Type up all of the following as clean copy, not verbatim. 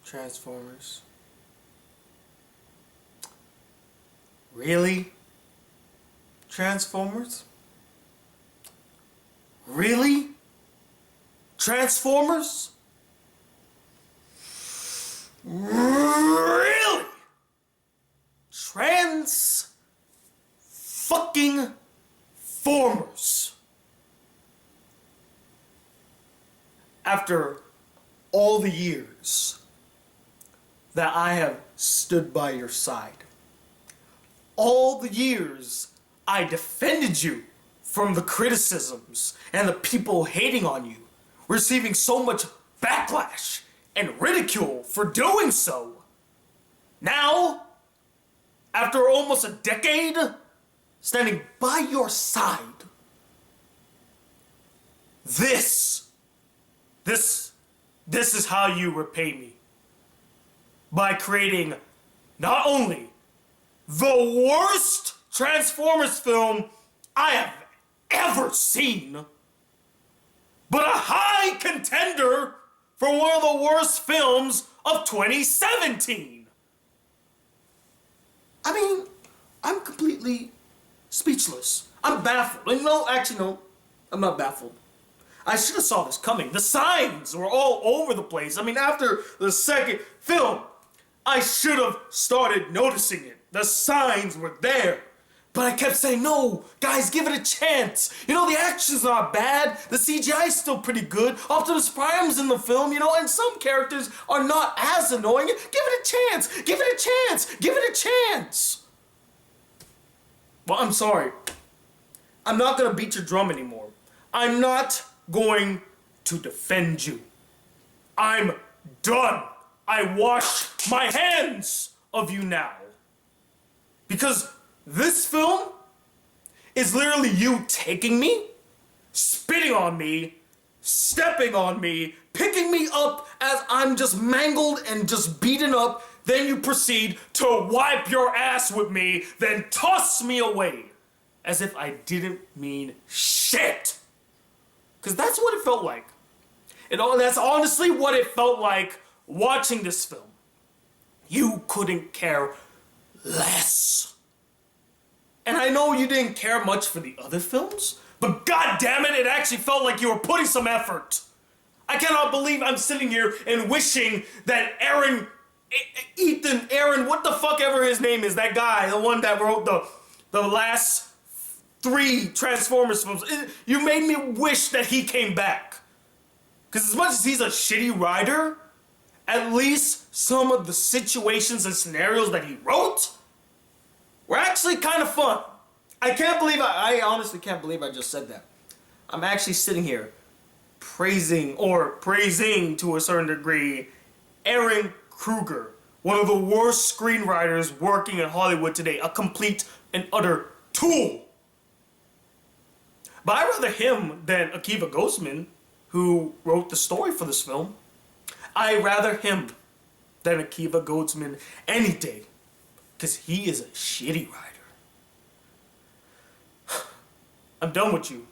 Transformers. Really? Transformers? Really? Transformers? Really? Fucking formers. After all the years that I have stood by your side, all the years I defended you from the criticisms and the people hating on you, receiving so much backlash and ridicule for doing so. Now, after almost a decade, standing by your side, this is how you repay me. By creating not only the worst Transformers film I have ever seen, but a high contender for one of the worst films of 2017. I mean, I'm completely speechless. I'm baffled. No, actually, no, I'm not baffled. I should have saw this coming. The signs were all over the place. I mean, after the second film, I should have started noticing it. The signs were there. But I kept saying, no, guys, give it a chance. You know, the action's not bad. The CGI's still pretty good. Optimus Prime's in the film, you know, and some characters are not as annoying. Give it a chance. Give it a chance. Give it a chance. Well, I'm sorry. I'm not going to beat your drum anymore. I'm not going to defend you. I'm done. I wash my hands of you now. Because this film is literally you taking me, spitting on me, stepping on me, picking me up as I'm just mangled and just beaten up. Then you proceed to wipe your ass with me, then toss me away as if I didn't mean shit. Because that's what it felt like. That's honestly what it felt like watching this film. You couldn't care less. And I know you didn't care much for the other films, but god damn it, it actually felt like you were putting some effort. I cannot believe I'm sitting here and wishing that Aaron, what the fuck ever his name is, that guy, the one that wrote the last 3 Transformers films, you made me wish that he came back. Because as much as he's a shitty writer, at least some of the situations and scenarios that he wrote were actually kind of fun. I honestly can't believe I just said that. I'm actually sitting here praising to a certain degree Aaron Kruger, one of the worst screenwriters working in Hollywood today, a complete and utter tool. But I'd rather him than Akiva Goldsman, who wrote the story for this film. I'd rather him than Akiva Goldsman any day, because he is a shitty writer. I'm done with you.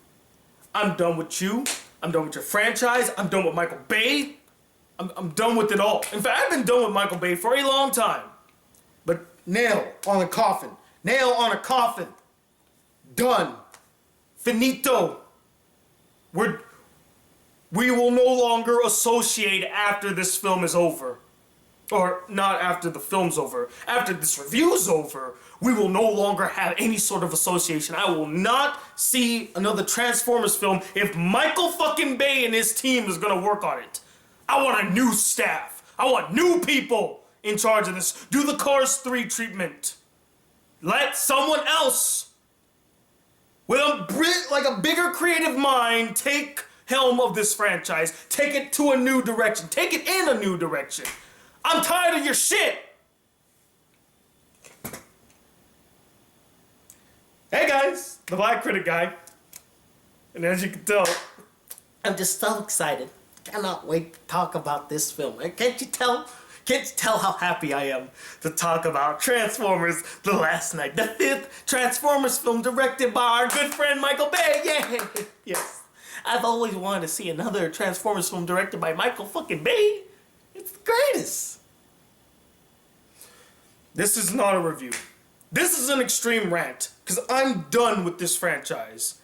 I'm done with you. I'm done with your franchise. I'm done with Michael Bay. I'm done with it all. In fact, I've been done with Michael Bay for a long time. But nail on a coffin. Nail on a coffin. Done. Finito. We will no longer associate after this film is over. Or not after the film's over. After this review's over, we will no longer have any sort of association. I will not see another Transformers film if Michael fucking Bay and his team is gonna work on it. I want a new staff. I want new people in charge of this. Do the Cars 3 treatment. Let someone else with a bigger creative mind take helm of this franchise. Take it to a new direction. Take it in a new direction. I'm tired of your shit. Hey guys, the Black Critic Guy. And as you can tell, I'm just so excited. Cannot wait to talk about this film. Can't you tell? Can't you tell how happy I am to talk about Transformers The Last Night, the 5th Transformers film directed by our good friend Michael Bay. Yay! Yes. I've always wanted to see another Transformers film directed by Michael fucking Bay. It's the greatest. This is not a review. This is an extreme rant, because I'm done with this franchise.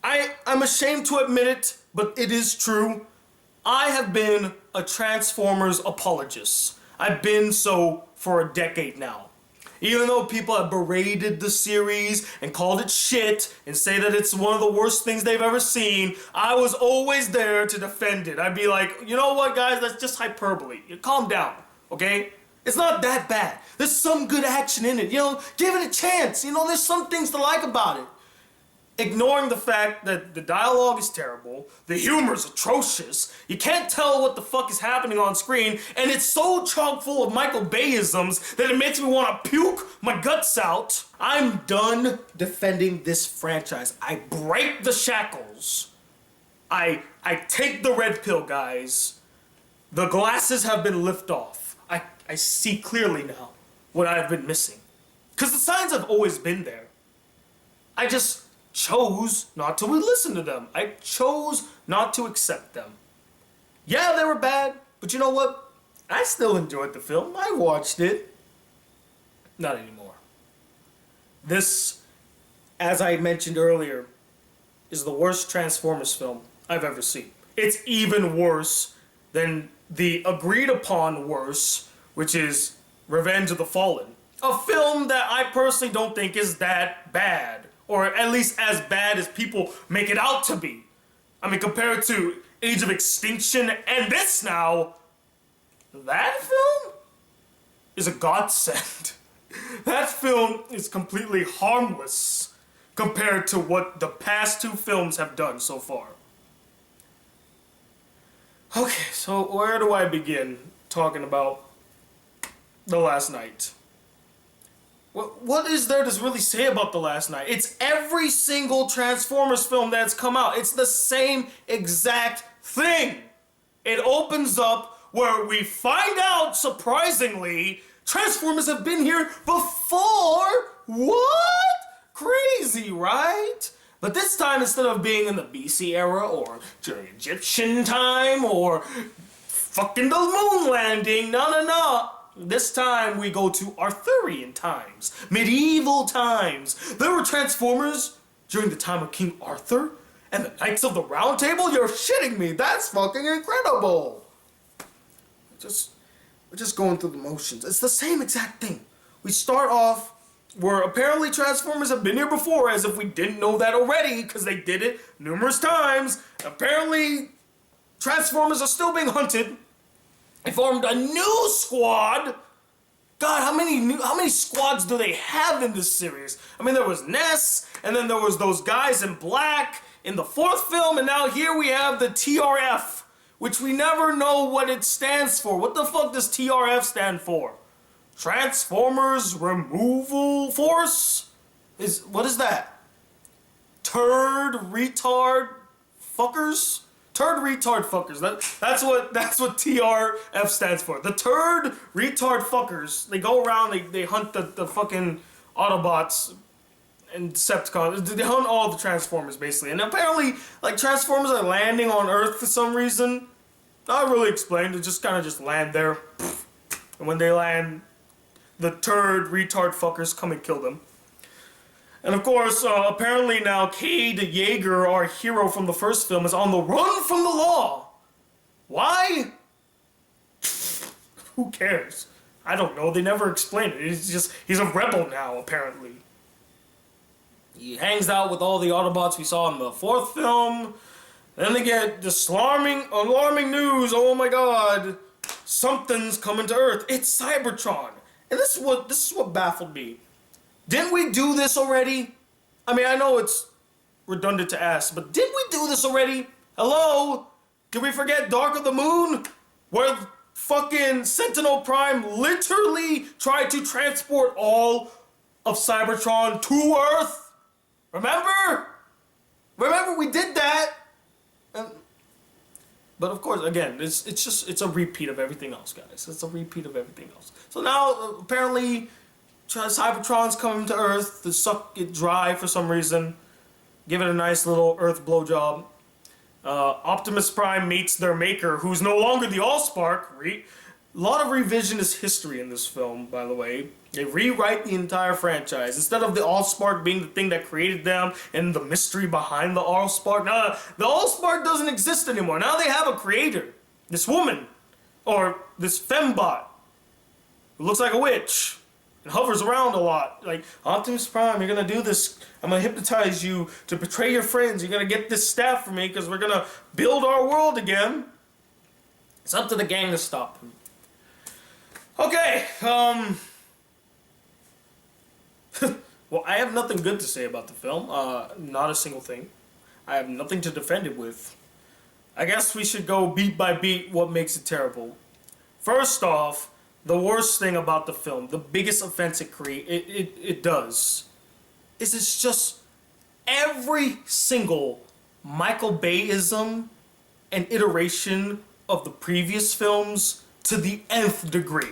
I'm ashamed to admit it, but it is true. I have been a Transformers apologist. I've been so for a decade now. Even though people have berated the series and called it shit and say that it's one of the worst things they've ever seen, I was always there to defend it. I'd be like, you know what, guys, that's just hyperbole. Calm down, okay? It's not that bad. There's some good action in it, you know? Give it a chance, you know? There's some things to like about it. Ignoring the fact that the dialogue is terrible, the humor is atrocious, you can't tell what the fuck is happening on screen, and it's so chock full of Michael Bay-isms that it makes me want to puke my guts out. I'm done defending this franchise. I break the shackles. I take the red pill, guys. The glasses have been lifted off. I see clearly now what I've been missing. Because the signs have always been there. I just chose not to listen to them. I chose not to accept them. Yeah, they were bad, but you know what? I still enjoyed the film. I watched it. Not anymore. This, as I mentioned earlier, is the worst Transformers film I've ever seen. It's even worse than the agreed upon worst, which is Revenge of the Fallen. A film that I personally don't think is that bad. Or at least as bad as people make it out to be. I mean, compared to Age of Extinction and this now, that film is a godsend. That film is completely harmless compared to what the past two films have done so far. Okay, so where do I begin talking about The Last Night? What is there to really say about The Last Night? It's every single Transformers film that's come out. It's the same exact thing. It opens up where we find out, surprisingly, Transformers have been here before. What? Crazy, right? But this time, instead of being in the BC era or during Egyptian time or fucking the moon landing, no. This time we go to Arthurian times, medieval times. There were Transformers during the time of King Arthur and the Knights of the Round Table? You're shitting me. That's fucking incredible. We're just going through the motions. It's the same exact thing. We start off where apparently Transformers have been here before, as if we didn't know that already, because they did it numerous times. Apparently Transformers are still being hunted. They formed a new squad. God, how many squads do they have in this series? I mean, there was Ness, and then there was those guys in black in the fourth film, and now here we have the TRF, which we never know what it stands for. What the fuck does TRF stand for? Transformers Removal Force? What is that? Turd retard fuckers? Turd retard fuckers. That's what TRF stands for. The turd retard fuckers. They go around, they hunt the fucking Autobots and Decepticons. They hunt all the Transformers, basically. And apparently, like, Transformers are landing on Earth for some reason. Not really explained. They just kind of just land there. And when they land, the turd retard fuckers come and kill them. And of course, apparently now Cade Yeager, our hero from the first film, is on the run from the law. Why? Who cares? I don't know. They never explain it. He's a rebel now, apparently. He hangs out with all the Autobots we saw in the fourth film. Then they get this alarming news. Oh my god. Something's coming to Earth. It's Cybertron. And this is what baffled me. Didn't we do this already? I mean, I know it's redundant to ask, but didn't we do this already? Hello? Did we forget Dark of the Moon? Where fucking Sentinel Prime literally tried to transport all of Cybertron to Earth? Remember? Remember we did that? But of course, again, it's a repeat of everything else, guys. It's a repeat of everything else. So now, apparently, Cybertron's coming to Earth to suck it dry for some reason. Give it a nice little Earth blowjob. Optimus Prime meets their maker, who's no longer the Allspark. A lot of revisionist history in this film, by the way. They rewrite the entire franchise. Instead of the Allspark being the thing that created them and the mystery behind the Allspark, now the Allspark doesn't exist anymore. Now they have a creator. This woman, or this fembot, who looks like a witch and hovers around a lot. Like, Optimus Prime, you're gonna do this. I'm gonna hypnotize you to betray your friends. You're gonna get this staff from me because we're gonna build our world again. It's up to the gang to stop him. Okay, well, I have nothing good to say about the film. Not a single thing. I have nothing to defend it with. I guess we should go beat by beat what makes it terrible. First off, the worst thing about the film, the biggest offense it does, is it's just every single Michael Bayism and iteration of the previous films to the nth degree.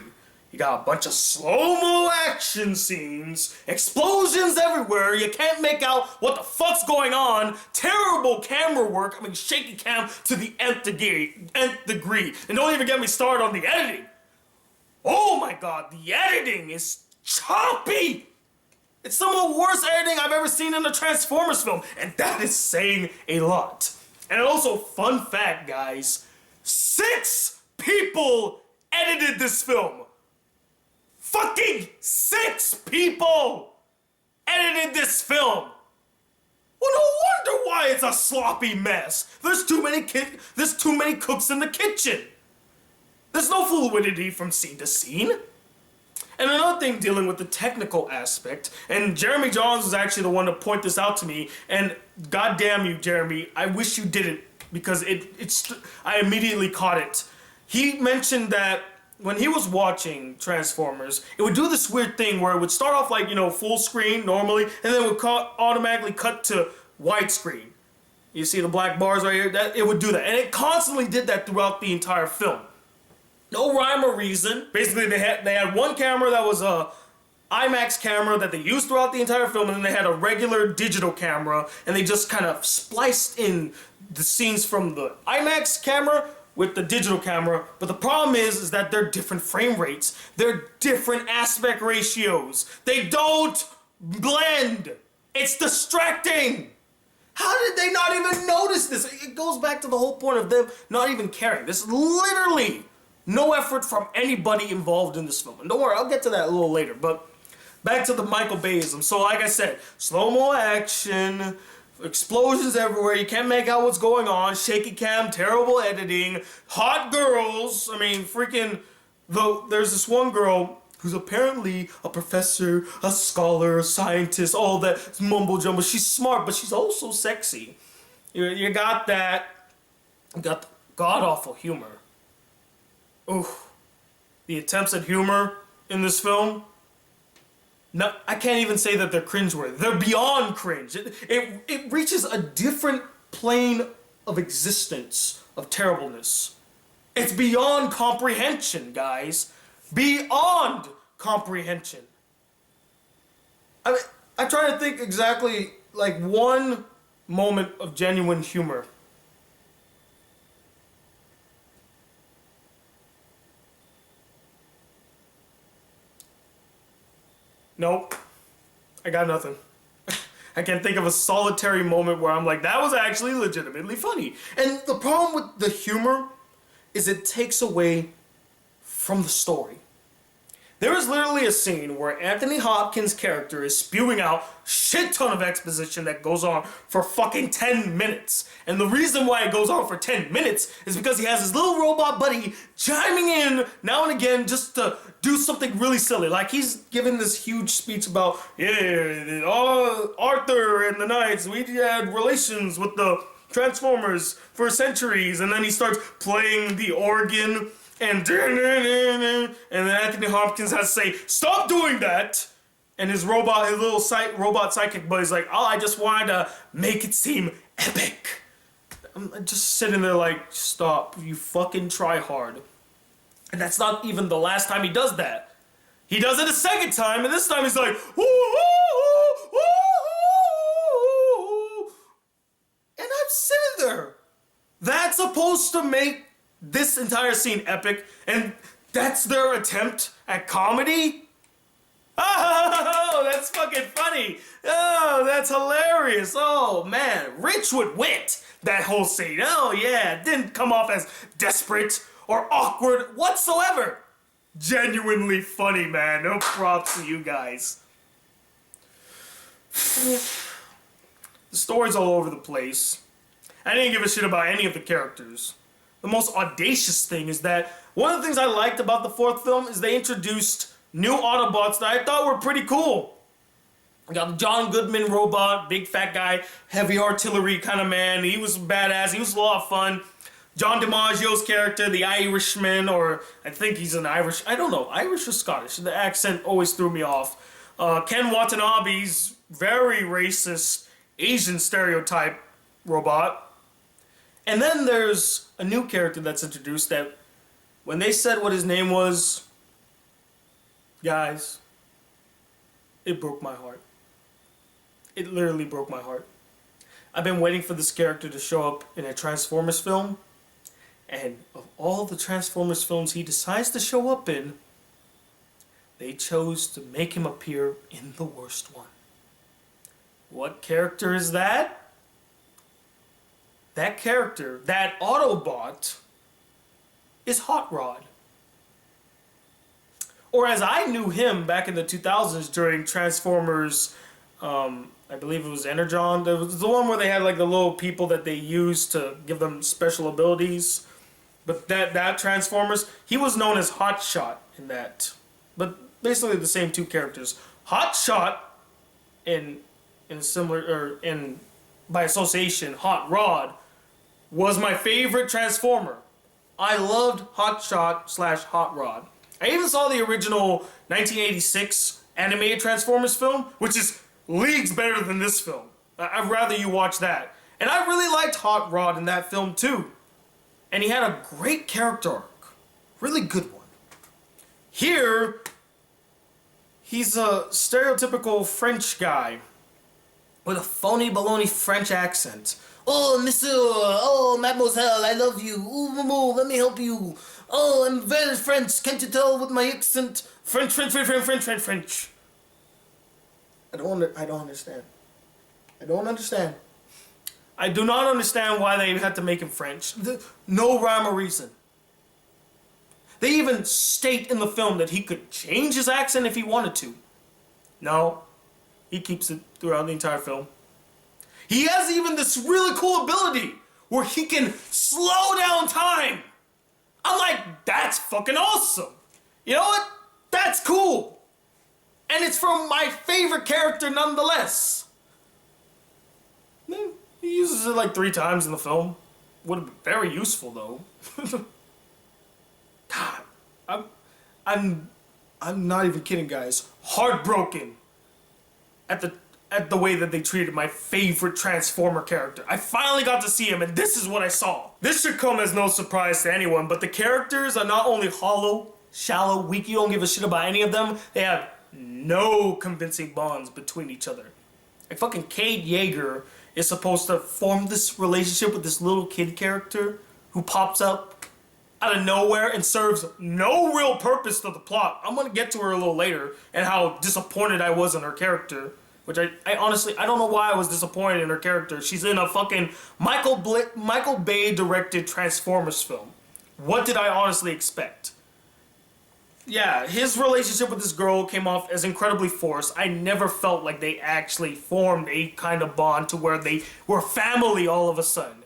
You got a bunch of slow-mo action scenes, explosions everywhere, you can't make out what the fuck's going on, terrible camera work, I mean shaky cam to the nth degree. And don't even get me started on the editing. Oh my god, the editing is choppy! It's some of the worst editing I've ever seen in a Transformers film, and that is saying a lot. And also, fun fact, guys, 6 people edited this film. Fucking 6 people edited this film. Well, no wonder why it's a sloppy mess. There's too many cooks in the kitchen. There's no fluidity from scene to scene. And another thing dealing with the technical aspect, and Jeremy Johns was actually the one to point this out to me, and goddamn you, Jeremy, I wish you didn't, because I immediately caught it. He mentioned that when he was watching Transformers, it would do this weird thing where it would start off like, full screen normally, and then it would automatically cut to widescreen. You see the black bars right here? It would do that. And it constantly did that throughout the entire film. No rhyme or reason. Basically, they had one camera that was a IMAX camera that they used throughout the entire film, and then they had a regular digital camera, and they just kind of spliced in the scenes from the IMAX camera with the digital camera. But the problem is that they're different frame rates. They're different aspect ratios. They don't blend. It's distracting. How did they not even notice this? It goes back to the whole point of them not even caring. This is literally no effort from anybody involved in this film. And don't worry, I'll get to that a little later. But back to the Michael Bayism. So like I said, slow-mo action, explosions everywhere, you can't make out what's going on, shaky cam, terrible editing, hot girls. I mean, there's this one girl who's apparently a professor, a scholar, a scientist, all that mumbo jumbo. She's smart, but she's also sexy. You got that. You got the god-awful humor. Oof. The attempts at humor in this film, no, I can't even say that they're cringeworthy. They're beyond cringe. It reaches a different plane of existence, of terribleness. It's beyond comprehension, guys. Beyond comprehension. I try to think exactly like one moment of genuine humor. Nope. I got nothing. I can't think of a solitary moment where I'm like, that was actually legitimately funny. And the problem with the humor is it takes away from the story. There is literally a scene where Anthony Hopkins' character is spewing out shit ton of exposition that goes on for fucking 10 minutes. And the reason why it goes on for 10 minutes is because he has his little robot buddy chiming in now and again just to do something really silly. Like he's giving this huge speech about, Arthur and the Knights, we had relations with the Transformers for centuries. And then he starts playing the organ and then Anthony Hopkins has to say, stop doing that! And his robot sidekick buddy's like, oh, I just wanted to make it seem epic. I'm just sitting there like, stop, you fucking try hard. And that's not even the last time he does that. He does it a second time, and this time he's like, ooh, ooh, ooh, ooh. And I'm sitting there. That's supposed to make this entire scene epic, and That's their attempt at comedy? Oh, that's fucking funny. Oh, that's hilarious. Oh, man. Rich with wit, that whole scene. Oh, yeah. It didn't come off as desperate or awkward whatsoever. Genuinely funny, man. No props to you guys. The story's all over the place. I didn't give a shit about any of the characters. The most audacious thing is that one of the things I liked about the fourth film is they introduced new Autobots that I thought were pretty cool. We got the John Goodman robot, big fat guy, heavy artillery kind of man. He was badass. He was a lot of fun. John DiMaggio's character, the Irishman, or I think he's an Irish. I don't know, Irish or Scottish. The accent always threw me off. Ken Watanabe's very racist Asian stereotype robot. And then there's a new character that's introduced that when they said what his name was, guys, it broke my heart. It literally broke my heart. I've been waiting for this character to show up in a Transformers film, and of all the Transformers films he decides to show up in, they chose to make him appear in the worst one. What character is that? That character, that Autobot, is Hot Rod. Or as I knew him back in the 2000s during Transformers, I believe it was Energon. There was the one where they had like the little people that they used to give them special abilities. But that Transformers, he was known as Hot Shot in that. But basically the same two characters. Hot Shot in similar, or in by association, Hot Rod, was my favorite Transformer. I loved Hot Shot / Hot Rod. I even saw the original 1986 animated Transformers film, which is leagues better than this film. I'd rather you watch that. And I really liked Hot Rod in that film too. And he had a great character arc. Really good one. Here, he's a stereotypical French guy with a phony baloney French accent. Oh, monsieur, oh, mademoiselle, I love you. Ooh, let me help you. Oh, I'm very French. Can't you tell with my accent? French. I don't understand. I don't understand. I do not understand why they had to make him French. No rhyme or reason. They even state in the film that he could change his accent if he wanted to. No, he keeps it throughout the entire film. He has even this really cool ability where he can slow down time. I'm like, that's fucking awesome. You know what? That's cool. And it's from my favorite character nonetheless. He uses it like 3 times in the film. Would have been very useful though. God, I'm not even kidding, guys. Heartbroken at the way that they treated my favorite Transformer character. I finally got to see him, and this is what I saw. This should come as no surprise to anyone, but the characters are not only hollow, shallow, weak, you don't give a shit about any of them, they have no convincing bonds between each other. Like fucking Cade Yeager is supposed to form this relationship with this little kid character who pops up out of nowhere and serves no real purpose to the plot. I'm gonna get to her a little later and how disappointed I was in her character. Which I honestly, I don't know why I was disappointed in her character. She's in a fucking Michael Bay directed Transformers film. What did I honestly expect? Yeah, his relationship with this girl came off as incredibly forced. I never felt like they actually formed a kind of bond to where they were family all of a sudden.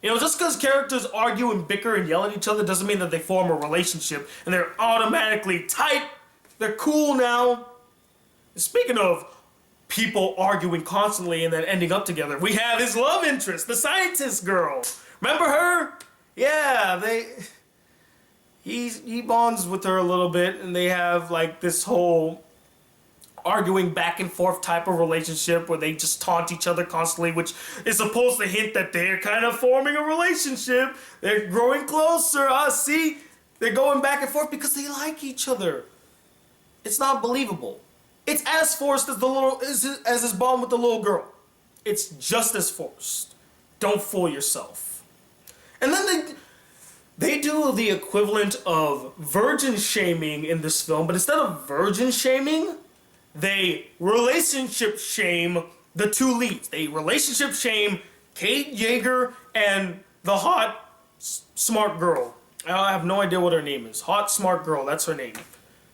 You know, just because characters argue and bicker and yell at each other doesn't mean that they form a relationship and they're automatically tight. They're cool now. And speaking of people arguing constantly and then ending up together, we have his love interest, the scientist girl. Remember her? Yeah, he bonds with her a little bit, and they have like this whole arguing back and forth type of relationship where they just taunt each other constantly, which is supposed to hint that they're kind of forming a relationship. They're growing closer. See, they're going back and forth because they like each other. It's not believable. It's as forced as his bond with the little girl. It's just as forced. Don't fool yourself. And then They do the equivalent of virgin shaming in this film, but instead of virgin shaming, they relationship shame the two leads. They relationship shame Kate Yeager and the hot, smart girl. I have no idea what her name is. Hot, smart girl, that's her name.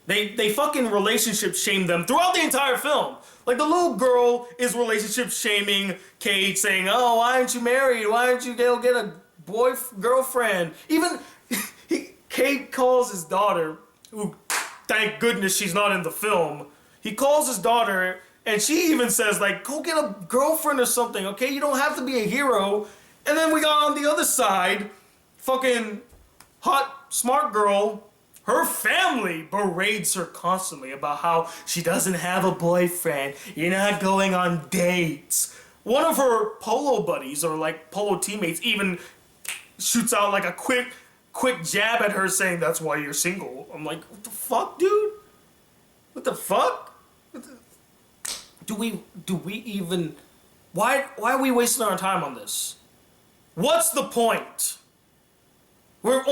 They fucking relationship shame them throughout the entire film. Like, the little girl is relationship shaming Kate, saying, oh, why aren't you married? Why aren't you go get a girlfriend? Even Kate calls his daughter, who, thank goodness she's not in the film. He calls his daughter, and she even says, like, go get a girlfriend or something, okay? You don't have to be a hero. And then we got on the other side, fucking hot, smart girl. Her family berates her constantly about how she doesn't have a boyfriend. You're not going on dates. One of her polo buddies, or like polo teammates, even shoots out like a quick jab at her, saying that's why you're single. I'm like, what the fuck, dude? What the fuck? Do we even... Why are we wasting our time on this? What's the point? We're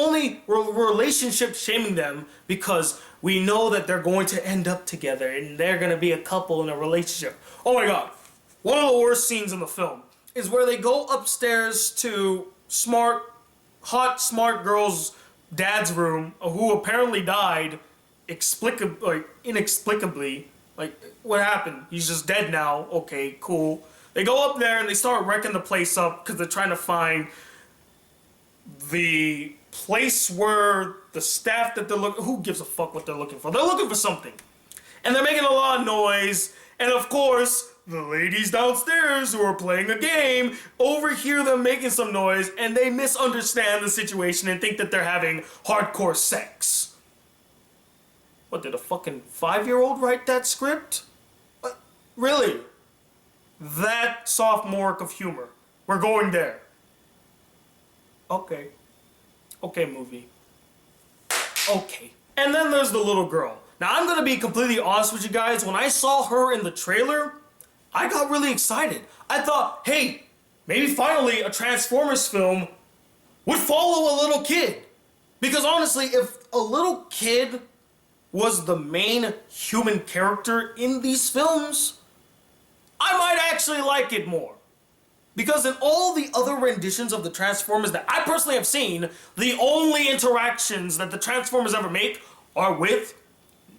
relationship shaming them because we know that they're going to end up together and they're going to be a couple in a relationship. Oh my god. One of the worst scenes in the film is where they go upstairs to hot, smart girl's dad's room, who apparently died inexplicably. Like, what happened? He's just dead now. Okay, cool. They go up there and they start wrecking the place up because they're trying to find the place where the staff that they're looking... Who gives a fuck what they're looking for? They're looking for something. And they're making a lot of noise. And of course, the ladies downstairs who are playing a game overhear them making some noise, and they misunderstand the situation and think that they're having hardcore sex. What, did a fucking 5-year-old write that script? What? Really? That sophomoric of humor. We're going there. Okay. Okay, movie. Okay. And then there's the little girl. Now, I'm gonna be completely honest with you guys. When I saw her in the trailer, I got really excited. I thought, hey, maybe finally a Transformers film would follow a little kid. Because honestly, if a little kid was the main human character in these films, I might actually like it more. Because in all the other renditions of the Transformers that I personally have seen, the only interactions that the Transformers ever make are with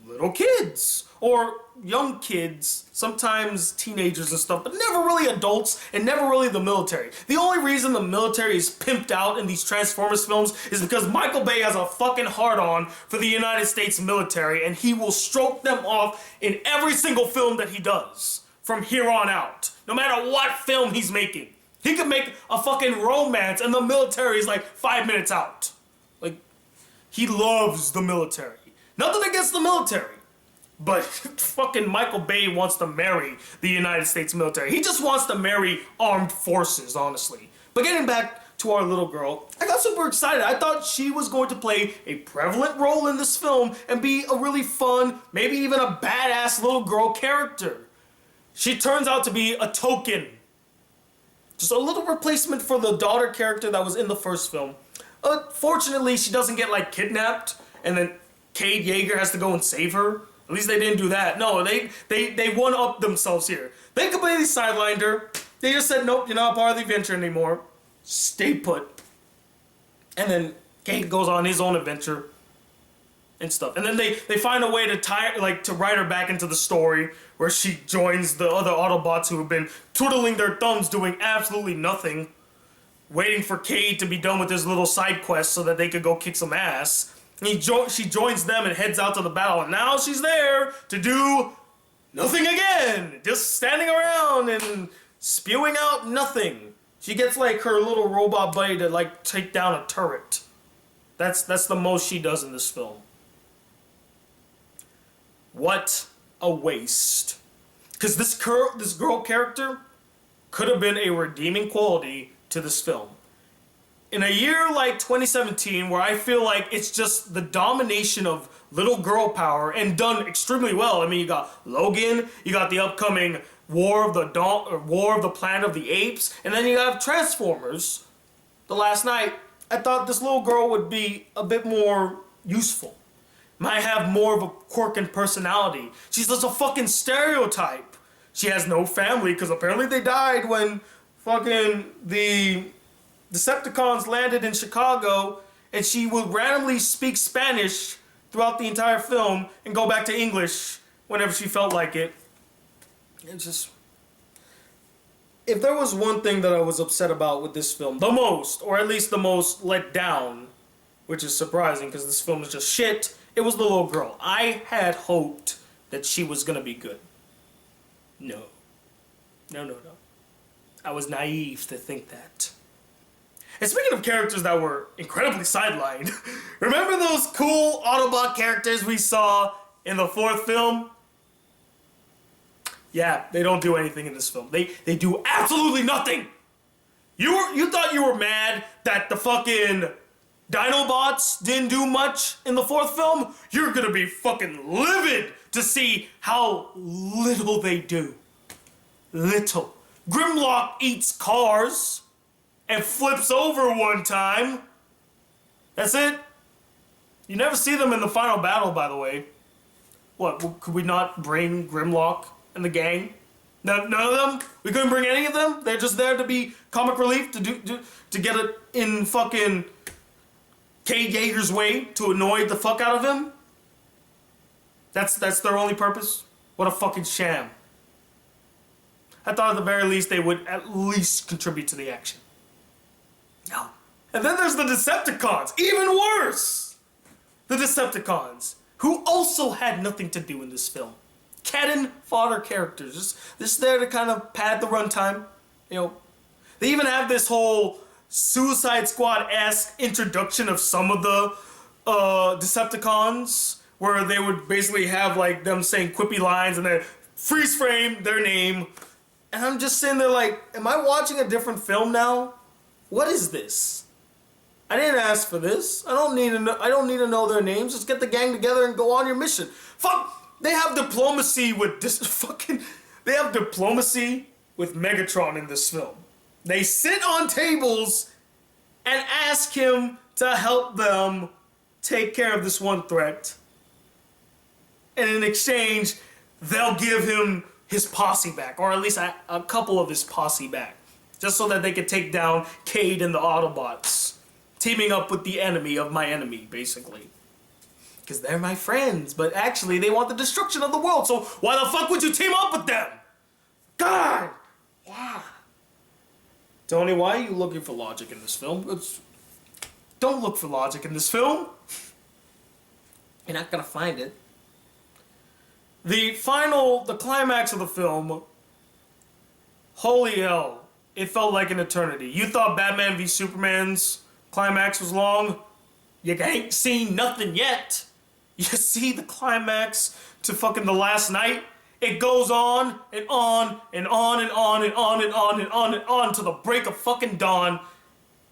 little kids. Or young kids, sometimes teenagers and stuff, but never really adults and never really the military. The only reason the military is pimped out in these Transformers films is because Michael Bay has a fucking hard-on for the United States military, and he will stroke them off in every single film that he does from here on out. No matter what film he's making. He could make a fucking romance and the military is like 5 minutes out. Like, he loves the military. Nothing against the military. But fucking Michael Bay wants to marry the United States military. He just wants to marry armed forces, honestly. But getting back to our little girl, I got super excited. I thought she was going to play a prevalent role in this film and be a really fun, maybe even a badass little girl character. She turns out to be a token. Just a little replacement for the daughter character that was in the first film. Fortunately, she doesn't get, like, kidnapped, and then Kate Yeager has to go and save her. At least they didn't do that. No, they one-upped themselves here. They completely sidelined her. They just said, nope, you're not part of the adventure anymore. Stay put. And then Kate goes on his own adventure and stuff. And then they find a way to write her back into the story where she joins the other Autobots who have been twiddling their thumbs doing absolutely nothing, waiting for Cade to be done with his little side quest so that they could go kick some ass. And she joins them and heads out to the battle, and now she's there to do nothing again, just standing around and spewing out nothing. She gets like her little robot buddy to like take down a turret. That's the most she does in this film. What a waste. Because this girl character could have been a redeeming quality to this film. In a year like 2017, where I feel like it's just the domination of little girl power and done extremely well. I mean, you got Logan, you got the upcoming War of the Planet of the Apes, and then you have Transformers, The Last Night. I thought this little girl would be a bit more useful. Might have more of a quirk and personality. She's just a fucking stereotype. She has no family because apparently they died when fucking the Decepticons landed in Chicago, and she would randomly speak Spanish throughout the entire film and go back to English whenever she felt like it. It's just... If there was one thing that I was upset about with this film, the most, or at least the most let down, which is surprising because this film is just shit, it was the little girl. I had hoped that she was gonna be good. No. No. I was naive to think that. And speaking of characters that were incredibly sidelined, remember those cool Autobot characters we saw in the fourth film? Yeah, they don't do anything in this film. They do absolutely nothing. You thought you were mad that the fucking Dinobots didn't do much in the fourth film? You're gonna be fucking livid to see how little they do. Little. Grimlock eats cars and flips over one time. That's it. You never see them in the final battle, by the way. What, could we not bring Grimlock and the gang? None of them? We couldn't bring any of them? They're just there to be comic relief, to get it in fucking Kate Yeager's way, to annoy the fuck out of him? That's their only purpose? What a fucking sham. I thought at the very least they would at least contribute to the action. No. And then there's the Decepticons. Even worse! The Decepticons, who also had nothing to do in this film. Cannon fodder characters, just there to kind of pad the runtime. You know, they even have this whole Suicide Squad-esque introduction of some of the Decepticons, where they would basically have like them saying quippy lines and then freeze frame their name. And I'm just sitting there like, am I watching a different film now? What is this? I didn't ask for this. I don't need to know their names. Just get the gang together and go on your mission. Fuck. They have diplomacy with this fucking... They have diplomacy with Megatron in this film. They sit on tables and ask him to help them take care of this one threat. And in exchange, they'll give him his posse back. Or at least a couple of his posse back. Just so that they can take down Cade and the Autobots. Teaming up with the enemy of my enemy, basically. Because they're my friends, but actually they want the destruction of the world, so why the fuck would you team up with them? God! Yeah. Tony, why are you looking for logic in this film? Don't look for logic in this film. You're not gonna find it. The climax of the film, holy hell, it felt like an eternity. You thought Batman v Superman's climax was long? You ain't seen nothing yet. You see the climax to fucking The Last Night? It goes on and on and on and on and on and on and on and on to the break of fucking dawn.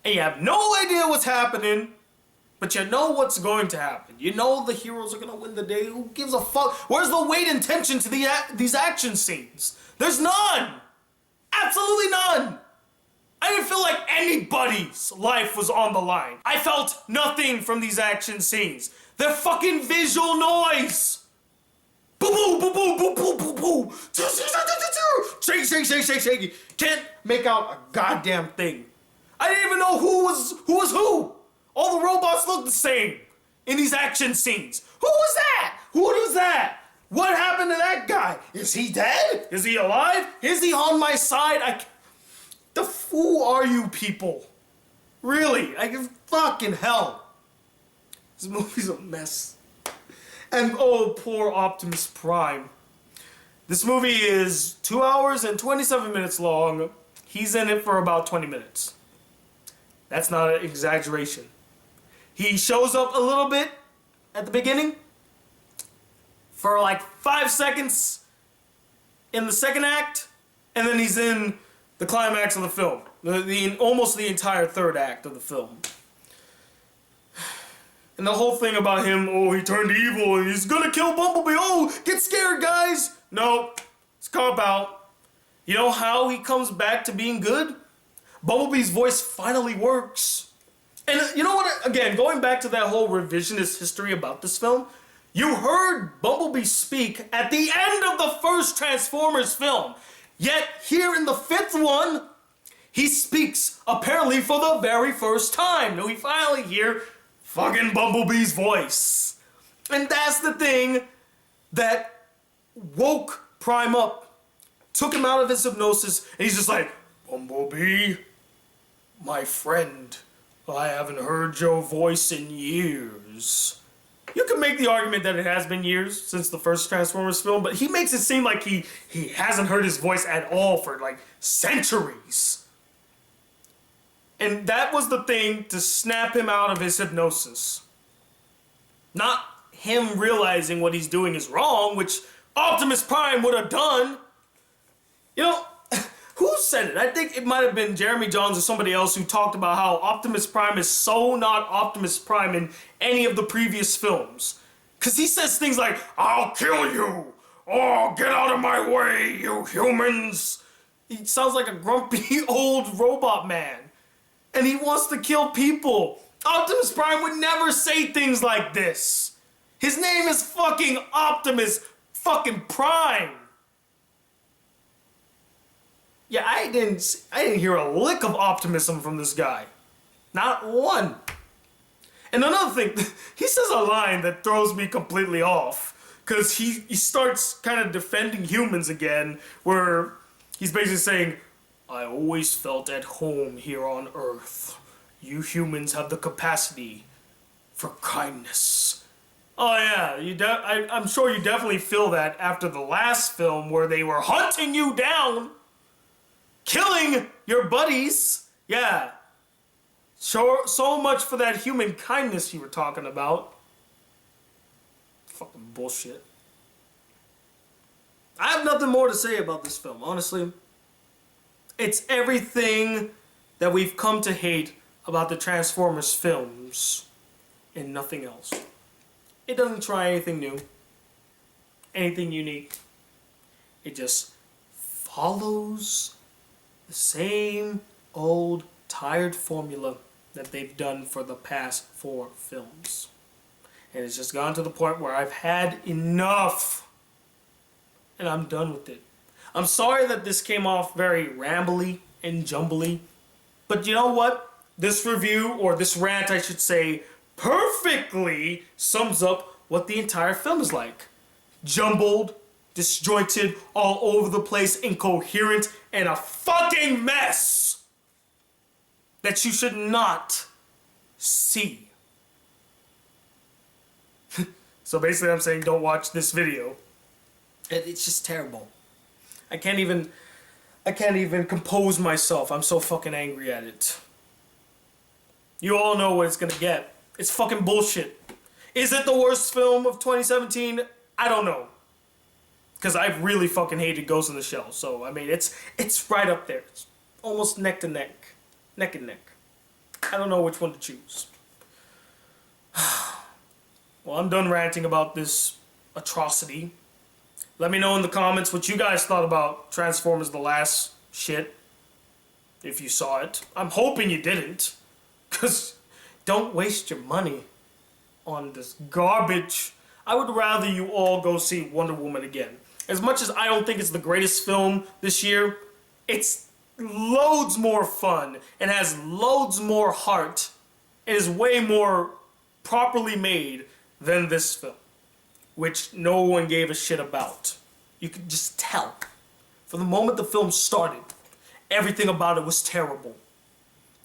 And you have no idea what's happening, but you know what's going to happen. You know the heroes are gonna win the day. Who gives a fuck? Where's the weight and tension to these action scenes? There's none! Absolutely none! I didn't feel like anybody's life was on the line. I felt nothing from these action scenes. They're fucking visual noise. Boo boo boo boo boo boo boo boo. Shake shake shake shake shake. Can't make out a goddamn thing. I didn't even know who was who. All the robots look the same in these action scenes. Who was that? Who was that? What happened to that guy? Is he dead? Is he alive? Is he on my side? Who are you people? Really? Fucking hell. This movie's a mess. And oh, poor Optimus Prime. This movie is 2 hours and 27 minutes long. He's in it for about 20 minutes. That's not an exaggeration. He shows up a little bit at the beginning for like 5 seconds in the second act, and then he's in the climax of the film. Almost the entire third act of the film. And the whole thing about him, oh, he turned evil and he's gonna kill Bumblebee. Oh, get scared, guys. No, it's cop out. You know how he comes back to being good? Bumblebee's voice finally works. And you know what? Again, going back to that whole revisionist history about this film, you heard Bumblebee speak at the end of the first Transformers film. Yet, here in the 5th one, he speaks apparently for the very first time. Now we finally hear fucking Bumblebee's voice. And that's the thing that woke Prime up, took him out of his hypnosis, and he's just like, Bumblebee, my friend, I haven't heard your voice in years. You can make the argument that it has been years since the first Transformers film, but he makes it seem like he hasn't heard his voice at all for like centuries. And that was the thing to snap him out of his hypnosis. Not him realizing what he's doing is wrong, which Optimus Prime would have done. You know, who said it? I think it might have been Jeremy Jahns or somebody else who talked about how Optimus Prime is so not Optimus Prime in any of the previous films. Because he says things like, I'll kill you! Oh, get out of my way, you humans! He sounds like a grumpy old robot man. And he wants to kill people. Optimus Prime would never say things like this. His name is fucking Optimus fucking Prime. Yeah, I didn't hear a lick of optimism from this guy. Not one. And another thing, he says a line that throws me completely off. Because he starts kind of defending humans again, where he's basically saying, I always felt at home here on Earth. You humans have the capacity for kindness. Oh yeah, I'm sure you definitely feel that after the last film where they were hunting you down, killing your buddies. Yeah. So much for that human kindness you were talking about. Fucking bullshit. I have nothing more to say about this film, honestly. It's everything that we've come to hate about the Transformers films and nothing else. It doesn't try anything new, anything unique. It just follows the same old tired formula that they've done for the past 4 films. And it's just gone to the point where I've had enough. And I'm done with it. I'm sorry that this came off very rambly and jumbly. But you know what? This review, or this rant I should say, perfectly sums up what the entire film is like. Jumbled, disjointed, all over the place, incoherent, and a fucking mess that you should not see. So basically I'm saying don't watch this video. It's just terrible. I can't even compose myself. I'm so fucking angry at it. You all know what it's gonna get. It's fucking bullshit. Is it the worst film of 2017? I don't know. Because I really fucking hated Ghost in the Shell. So, I mean, it's right up there. It's almost neck to neck. Neck and neck. I don't know which one to choose. Well, I'm done ranting about this atrocity. Let me know in the comments what you guys thought about Transformers: The Last shit. If you saw it. I'm hoping you didn't. Because don't waste your money on this garbage. I would rather you all go see Wonder Woman again. As much as I don't think it's the greatest film this year, it's loads more fun and has loads more heart and is way more properly made than this film, which no one gave a shit about. You could just tell. From the moment the film started, everything about it was terrible.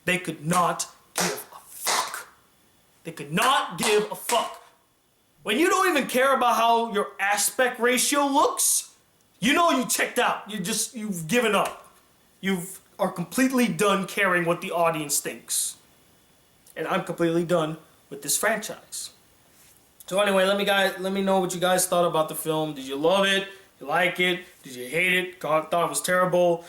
They could not give a fuck. They could not give a fuck. When you don't even care about how your aspect ratio looks, you know you checked out. You've given up. You are completely done caring what the audience thinks. And I'm completely done with this franchise. So anyway, let me know what you guys thought about the film. Did you love it? You like it? Did you hate it? Thought it was terrible?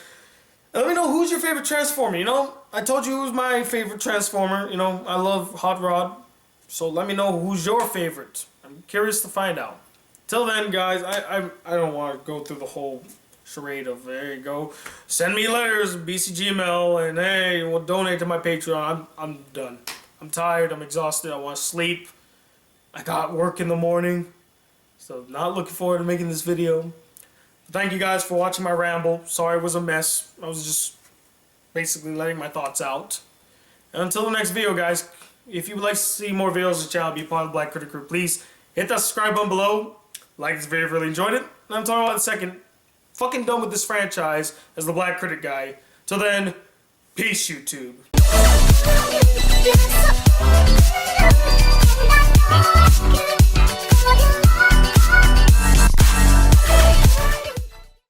And let me know who's your favorite Transformer. You know, I told you who's my favorite Transformer. You know, I love Hot Rod. So let me know who's your favorite. I'm curious to find out. Till then, guys, I don't want to go through the whole charade of, there you go, send me letters, BCGmail, and hey, well, donate to my Patreon. I'm done. I'm tired, I'm exhausted, I want to sleep. I got work in the morning, so not looking forward to making this video. Thank you guys for watching my ramble. Sorry it was a mess. I was just basically letting my thoughts out. And until the next video, guys, if you would like to see more videos on the channel, be part of the Black Critic Crew, please hit that subscribe button below. Like this video if you really enjoyed it. And I'm talking about in a second. Fucking done with this franchise as the Black Critic Guy. Till then, peace, YouTube.